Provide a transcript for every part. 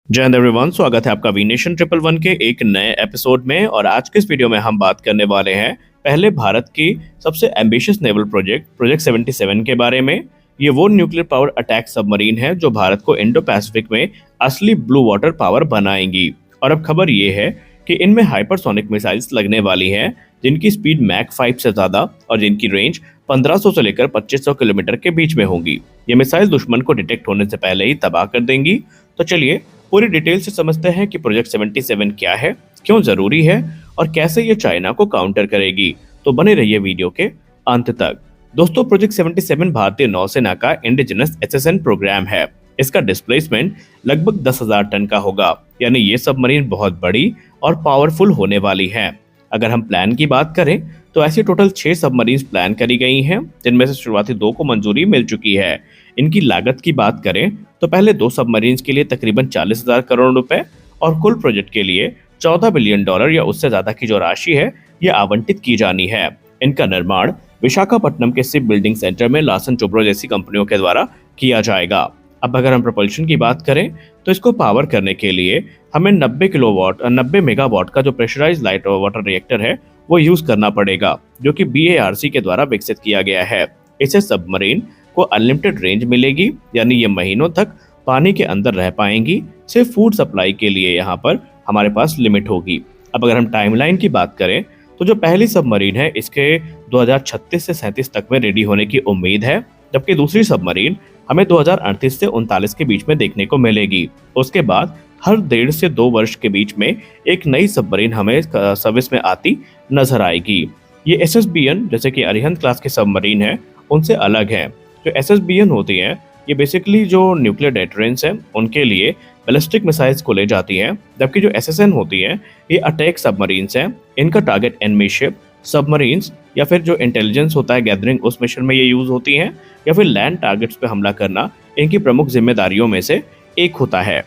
जय हिंद एवरीवन, स्वागत है आपका वी नेशन ट्रिपल वन के एक नए एपिसोड में। और आज के इस वीडियो में हम बात करने वाले हैं पहले भारत की सबसे एम्बिशियस नेवल प्रोजेक्ट 77 के बारे में। ये वो न्यूक्लियर पावर अटैक सबमरीन है जो भारत को इंडो पैसिफिक में असली ब्लू वाटर पावर बनाएंगी। और अब खबर ये है कि इनमें हाइपरसोनिक मिसाइल्स लगने वाली हैं जिनकी स्पीड मैक 5 से ज्यादा और जिनकी रेंज 1500 से लेकर 2500 किलोमीटर के बीच में होंगी। ये मिसाइल दुश्मन को डिटेक्ट होने से पहले ही तबाह कर देंगी। तो चलिए पूरी डिटेल से समझते हैं कि प्रोजेक्ट 77 क्या है, क्यों जरूरी है और कैसे ये चाइना को काउंटर करेगी। तो बने रहिए वीडियो के अंत तक। दोस्तों, प्रोजेक्ट 77 भारतीय नौसेना का इंडिजिनस एसएसएन प्रोग्राम है। इसका डिस्प्लेसमेंट लगभग 10,000 टन का होगा, यानी ये सबमरीन बहुत बड़ी और पावरफुल होने वाली है। अगर हम प्लान की बात करें तो ऐसी टोटल 6 सबमरीन्स प्लान करी गई हैं, जिनमें से शुरुआती 2 को मंजूरी मिल चुकी है। इनकी लागत की बात करें तो पहले 2 सबमरीन्स के लिए तकरीबन 40,000 करोड़ रुपए और कुल प्रोजेक्ट के लिए $14 बिलियन या उससे ज्यादा की जो राशि है ये आवंटित की जानी है। इनका निर्माण विशाखापट्टनम के शिप बिल्डिंग सेंटर में लार्सन टोब्रो जैसी कंपनियों के द्वारा किया जाएगा। अब अगर हम प्रपल्शन की बात करें तो इसको पावर करने के लिए हमें 90 मेगावाट का जो प्रेशराइज लाइट वाटर रिएक्टर है वो यूज करना पड़ेगा, जो कि BARC के द्वारा विकसित किया गया है। इससे सबमरीन को अनलिमिटेड रेंज मिलेगी, यानी ये महीनों तक पानी के अंदर रह पाएंगी। सिर्फ फूड सप्लाई के लिए यहाँ पर हमारे पास लिमिट होगी। अब अगर हम टाइमलाइन की बात करें तो जो पहली सबमरीन है इसके 2036 से 37 तक में रेडी होने की उम्मीद है, जबकि दूसरी सबमरीन हमें 2038 से 39 के बीच में देखने को मिलेगी। उसके बाद हर 1.5 से 2 वर्ष के बीच में एक नई सबमरीन हमें सर्विस में आती नजर आएगी। ये SSBN जैसे कि अरिहंत क्लास के सबमरीन है उनसे अलग है। जो SSBN होती हैं ये बेसिकली जो न्यूक्लियर डेटरेंस है उनके लिए बैलिस्टिक मिसाइल्स को ले जाती है, जबकि जो SSN होती है ये अटैक सबमरीन्स हैं। इनका टारगेट एनिमी शिप, सबमरीन्स या फिर जो इंटेलिजेंस होता है गैदरिंग, उस मिशन में ये यूज होती हैं, या फिर लैंड टारगेट्स पे हमला करना इनकी प्रमुख जिम्मेदारियों में से एक होता है।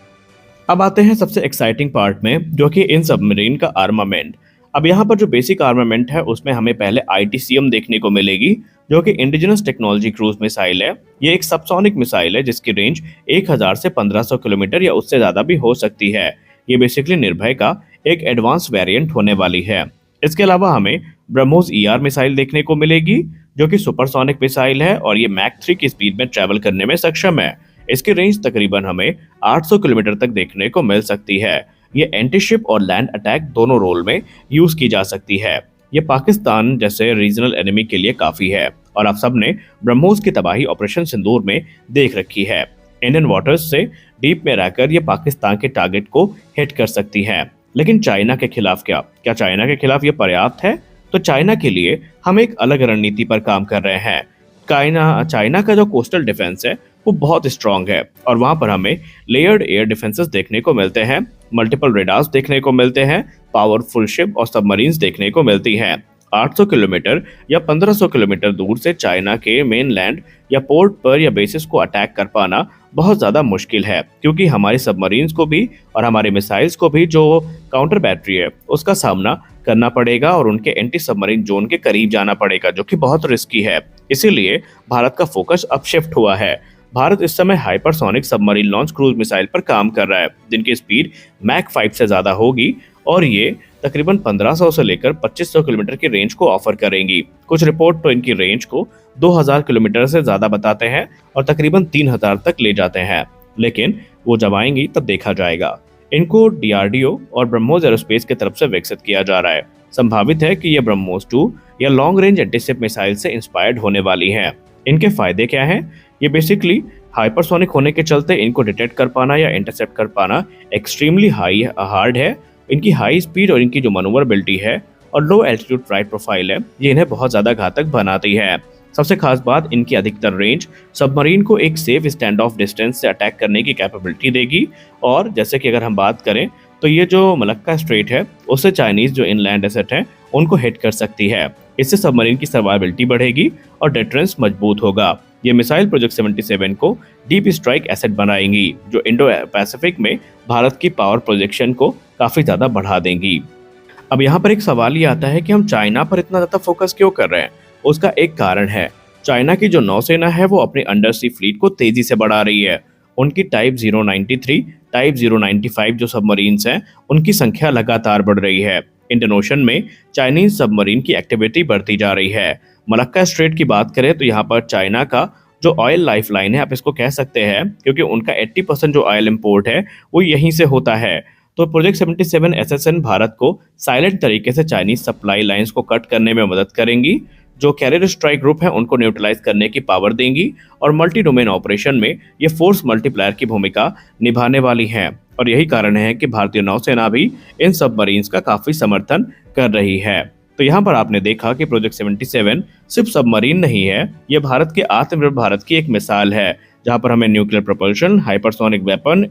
अब आते हैं सबसे एक्साइटिंग पार्ट में, जो कि इन सबमरीन का आर्मामेंट। अब यहाँ पर जो बेसिक आर्मामेंट है उसमें हमें पहले ITCM देखने को मिलेगी, जो कि इंडिजिनस टेक्नोलॉजी क्रूज मिसाइल है। ये एक सबसोनिक मिसाइल है जिसकी रेंज 1000 से 1500 किलोमीटर या उससे ज्यादा भी हो सकती है। ये बेसिकली निर्भय का एक एडवांस वेरिएंट होने वाली है। इसके अलावा हमें ब्रह्मोस ER मिसाइल देखने को मिलेगी, जो कि सुपरसोनिक मिसाइल है और ये मैक 3 की स्पीड में ट्रैवल करने में सक्षम है। इसकी रेंज तकरीबन हमें 800 किलोमीटर तक देखने को मिल सकती है। ये एंटी शिप और लैंड अटैक दोनों रोल में यूज की जा सकती है। ये पाकिस्तान जैसे रीजनल एनिमी के लिए काफी है और आप सबने ब्रह्मोस की तबाही ऑपरेशन सिंदूर में देख रखी है। इंडियन वाटर्स से डीप में रहकर ये पाकिस्तान के टारगेट को हिट कर सकती है। लेकिन चाइना के खिलाफ क्या चाइना के खिलाफ ये पर्याप्त है? तो चाइना के लिए हम एक अलग रणनीति पर काम कर रहे हैं। चाइना का जो कोस्टल डिफेंस है वो बहुत स्ट्रांग है और वहां पर हमें लेयर्ड एयर डिफेंसेस देखने को मिलते हैं, मल्टीपल रेडार्स देखने को मिलते हैं, पावरफुल शिप और सबमरीन्स देखने को मिलती हैं। 800 किलोमीटर या 1500 किलोमीटर दूर से चाइना के मेनलैंड या पोर्ट पर या बेसिस को अटैक कर पाना बहुत ज़्यादा मुश्किल है, क्योंकि हमारी सबमरीन्स को भी और हमारे मिसाइल्स को भी जो काउंटर बैटरी है उसका सामना करना पड़ेगा और उनके एंटी सबमरीन जोन के करीब जाना पड़ेगा, जो कि बहुत रिस्की है। इसीलिए भारत का फोकस अब शिफ्ट हुआ है। भारत इस समय hypersonic submarine launch cruise missile पर काम कर रहा है, जिनकी स्पीड मैक 5 से ज़्यादा होगी और ये तकरीबन 1500 से लेकर 2500 किलोमीटर की रेंज को ऑफर करेंगी। कुछ रिपोर्ट तो इनकी रेंज को 2000 किलोमीटर से ज़्यादा बताते हैं और तकरीबन 3000 तक ले जाते हैं, लेकिन वो जब आएंगी तब देखा जाएगा। इनको DRDO और ब्रह्मोस एरोस्पेस की तरफ से विकसित किया जा रहा है। संभावित है कि ये ब्रह्मोस 2 या लॉन्ग रेंज एंटीशिप मिसाइल से इंस्पायर्ड होने वाली हैं। इनके फायदे क्या हैं? ये बेसिकली हाइपरसोनिक होने के चलते इनको डिटेक्ट कर पाना या इंटरसेप्ट कर पाना एक्सट्रीमली हार्ड है। इनकी हाई स्पीड और इनकी जो मनोवरबिलिटी है और लो एल्टीट्यूड फ्लाइट प्रोफाइल है ये इन्हें बहुत ज़्यादा घातक बनाती है। सबसे खास बात, इनकी अधिकतर रेंज सबमरीन को एक सेफ स्टैंड ऑफ डिस्टेंस से अटैक करने की कैपेबिलिटी देगी। और जैसे कि अगर हम बात करें तो ये जो मलक्का स्ट्रेट है उससे चाइनीज जो इनलैंड एसेट है उनको हिट कर सकती है। इससे सबमरीन की सर्वाइबिलिटी बढ़ेगी और डिफरेंस मजबूत होगा। ये मिसाइल प्रोजेक्ट 77 को डीप स्ट्राइक एसेट बनाएंगी, जो इंडो पैसिफिक में भारत की पावर प्रोजेक्शन को काफी ज्यादा बढ़ा देंगी। अब यहाँ पर एक सवाल ये आता है कि हम चाइना पर इतना ज्यादा फोकस क्यों कर रहे हैं? उसका एक कारण है, चाइना की जो नौसेना है वो अपनी अंडर सी फ्लीट को तेजी से बढ़ा रही है। उनकी टाइप 093 टाइप 095 जो सबमरीन्स हैं उनकी संख्या लगातार बढ़ रही है। इंडियन ओशन में चाइनीज सबमरीन की एक्टिविटी बढ़ती जा रही है। मलक्का स्ट्रेट की बात करें तो यहाँ पर चाइना का जो ऑयल लाइफलाइन है आप इसको कह सकते हैं, क्योंकि उनका 80% जो ऑयल इंपोर्ट है वो यहीं से होता है। तो प्रोजेक्ट 77 एसएसएन भारत को साइलेंट तरीके से चाइनीज सप्लाई लाइंस को कट करने में मदद करेंगी, जो कैरियर स्ट्राइक ग्रुप है उनको न्यूट्रलाइज करने की पावर देंगी और मल्टी डोमेन ऑपरेशन में ये फोर्स मल्टीप्लायर की भूमिका निभाने वाली हैं। और यही कारण है कि भारतीय नौसेना भी इन सबमरीन्स का काफी समर्थन कर रही है। तो यहाँ पर आपने देखा कि प्रोजेक्ट 77 सिर्फ सबमरीन नहीं है, ये भारत के आत्मनिर्भर भारत की एक मिसाल है, जहाँ पर हमें nuclear propulsion, hypersonic weapon,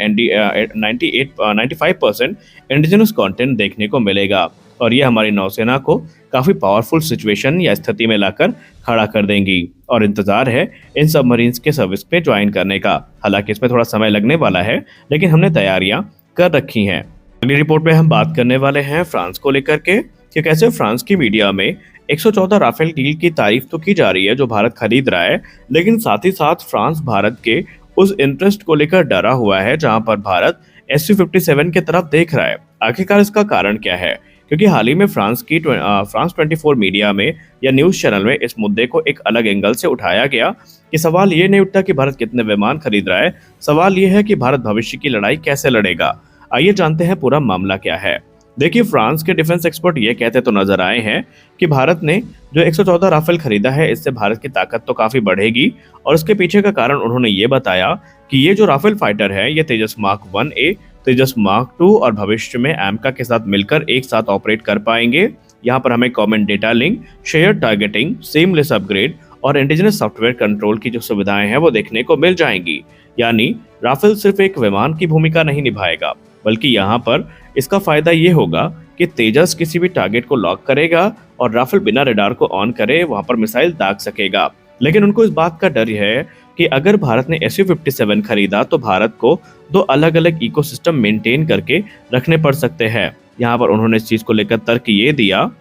95% indigenous content देखने को मिलेगा और ये हमारी नौसेना को काफी पावरफुल सिचुएशन या स्थिति में लाकर खड़ा कर देंगी। और इंतजार है इन सबमरीन्स के सर्विस पे ज्वाइन करने का। हालांकि इसमें थोड़ा समय लगने वाला है, लेकिन हमने तैयारियां कर रखी हैं। अगली रिपोर्ट में हम बात करने वाले हैं फ्रांस को लेकर के कि कैसे फ्रांस की मीडिया में 114 राफेल डील की तारीफ तो की जा रही है जो भारत खरीद रहा है, लेकिन साथ ही साथ फ्रांस भारत के उस इंटरेस्ट को लेकर डरा हुआ है जहां पर भारत SU-57 की तरफ देख रहा है। आखिरकार इसका कारण क्या है? क्योंकि हाल ही में फ्रांस 24 मीडिया में या न्यूज चैनल में इस मुद्दे को एक अलग एंगल से उठाया गया कि सवाल ये नहीं उठता कि भारत कितने विमान खरीद रहा है, सवाल ये है कि भारत भविष्य की लड़ाई कैसे लड़ेगा। आइए जानते हैं पूरा मामला क्या है। देखिए, फ्रांस के डिफेंस एक्सपर्ट ये कहते तो नजर आए हैं कि भारत ने जो 114 राफेल खरीदा है इससे भारत की ताकत तो काफी बढ़ेगी, और इसके पीछे का कारण उन्होंने ये बताया कि ये जो राफेल फाइटर है ये तेजस मार्क 1A, तेजस मार्क 2 और भविष्य में एमका के साथ मिलकर एक साथ ऑपरेट कर पाएंगे। यहाँ पर हमें common data link, share targeting, seamless upgrade और इंडिजिनस सॉफ्टवेयर कंट्रोल की जो सुविधाएं हैं वो देखने को मिल जाएंगी। यानी राफेल सिर्फ एक विमान की भूमिका नहीं निभाएगा, बल्कि यहाँ पर इसका फायदा ये होगा कि तेजस किसी भी टारगेट को लॉक करेगा और राफेल बिना रडार को ऑन करे वहां पर मिसाइल दाग सकेगा। लेकिन उनको इस बात का डर है कि अगर भारत ने SU-57 खरीदा तो भारत को 2 अलग अलग इकोसिस्टम मेंटेन करके रखने पड़ सकते हैं। यहाँ पर उन्होंने इस चीज को लेकर तर्क ये दिया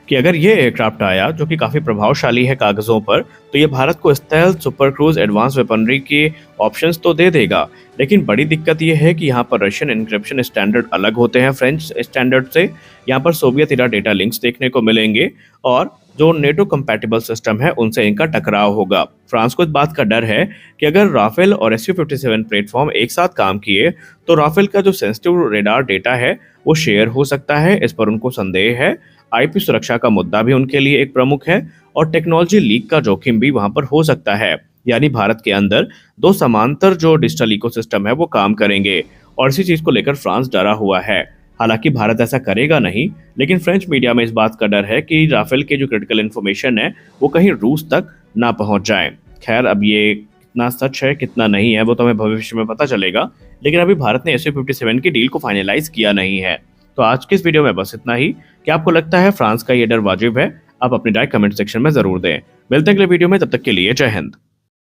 कि अगर ये एयरक्राफ्ट आया जो कि काफी प्रभावशाली है कागजों पर, तो ये भारत को stealth, super cruise, advance weaponry के ऑप्शंस तो दे देगा, लेकिन बड़ी दिक्कत ये है कि यहाँ पर रशियन एन्क्रिप्शन स्टैंडर्ड अलग होते हैं फ्रेंच स्टैंडर्ड से। यहाँ पर सोवियत इरा डेटा लिंक्स देखने को मिलेंगे और जो नेटो कंपैटिबल सिस्टम है उनसे इनका टकराव होगा। फ्रांस को इस बात का डर है कि अगर राफेल और SU-57 प्लेटफॉर्म एक साथ काम किए तो राफेल का जो सेंसिटिव रेडार डेटा है वो शेयर हो सकता है। इस पर उनको संदेह है। IP सुरक्षा का मुद्दा भी उनके लिए एक प्रमुख है और टेक्नोलॉजी लीक का जोखिम भी वहां पर हो सकता है। यानी भारत के अंदर 2 समांतर जो डिजिटल इकोसिस्टम है वो काम करेंगे और इसी चीज को लेकर फ्रांस डरा हुआ है। हालांकि भारत ऐसा करेगा नहीं, लेकिन फ्रेंच मीडिया में इस बात का डर है कि राफेल के जो क्रिटिकल इन्फॉर्मेशन है वो कहीं रूस तक ना पहुंच जाए। खैर, अब ये कितना सच है कितना नहीं है वो तो हमें भविष्य में पता चलेगा, लेकिन अभी भारत ने SU-57 की डील को फाइनलाइज किया नहीं है। तो आज के इस वीडियो में बस इतना ही। क्या आपको लगता है फ्रांस का ये डर वाजिब है? आप अपनी राय कमेंट सेक्शन में जरूर दें। मिलते हैं अगले वीडियो में, तब तक के लिए जय हिंद।